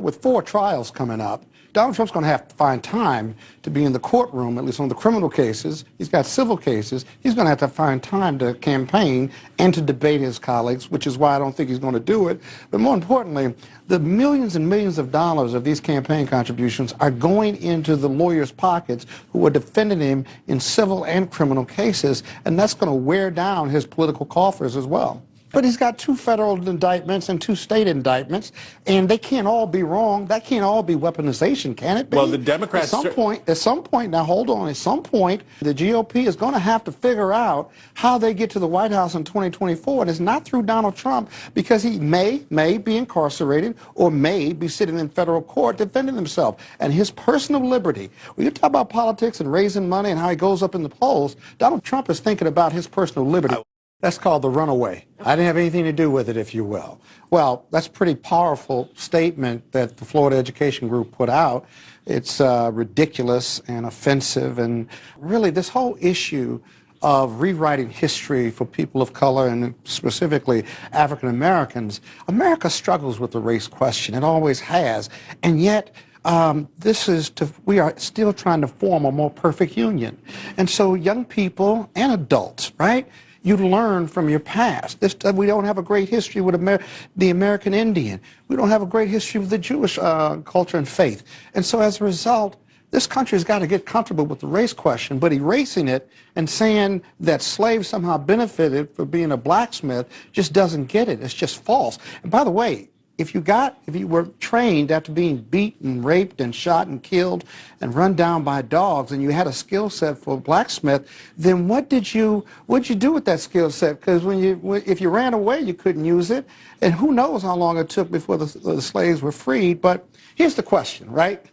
with 4 trials coming up, Donald Trump's going to have to find time to be in the courtroom, at least on the criminal cases. He's got civil cases. He's going to have to find time to campaign and to debate his colleagues, which is why I don't think he's going to do it. But more importantly, the millions and millions of dollars of these campaign contributions are going into the lawyers' pockets who are defending him in civil and criminal cases, and that's going to wear down his political coffers as well. But he's got 2 federal indictments and 2 state indictments, and they can't all be wrong. That can't all be weaponization, can it be? Well, the Democrats... At some point, now hold on, at some point, the GOP is going to have to figure out how they get to the White House in 2024, and it's not through Donald Trump, because he may be incarcerated or may be sitting in federal court defending himself. And his personal liberty, when you talk about politics and raising money and how he goes up in the polls, Donald Trump is thinking about his personal liberty. That's called the runaway. I didn't have anything to do with it, if you will. Well, that's a pretty powerful statement that the Florida Education Group put out. It's ridiculous and offensive, and really this whole issue of rewriting history for people of color and specifically African Americans, America struggles with the race question. It always has. And yet, we are still trying to form a more perfect union. And so young people and adults, right? You learn from your past. We don't have a great history with the American Indian. We don't have a great history with the Jewish culture and faith. And so as a result, this country's got to get comfortable with the race question, but erasing it and saying that slaves somehow benefited for being a blacksmith just doesn't get it. It's just false. And by the way, if you were trained after being beaten, raped, and shot and killed and run down by dogs, and you had a skill set for a blacksmith, then what'd you do with that skill set? Because if you ran away, you couldn't use it, and who knows how long it took before the slaves were freed. But here's the question, right?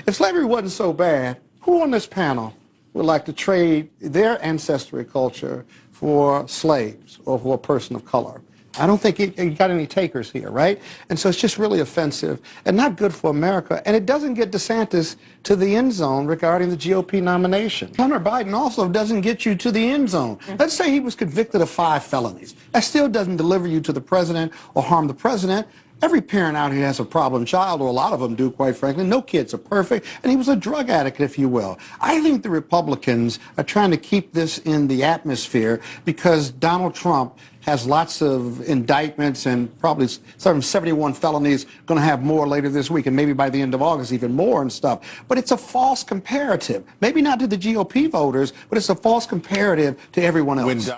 If slavery wasn't so bad, who on this panel would like to trade their ancestry culture for slaves or for a person of color? I don't think you got any takers here, right? And so it's just really offensive and not good for America. And it doesn't get DeSantis to the end zone regarding the GOP nomination. Hunter Biden also doesn't get you to the end zone. Let's say he was convicted of 5 felonies. That still doesn't deliver you to the president or harm the president. Every parent out here has a problem child, or a lot of them do, quite frankly. No kids are perfect, and he was a drug addict, if you will. I think the Republicans are trying to keep this in the atmosphere because Donald Trump has lots of indictments and probably 71 felonies, going to have more later this week, and maybe by the end of August even more and stuff. But it's a false comparative. Maybe not to the GOP voters, but it's a false comparative to everyone else.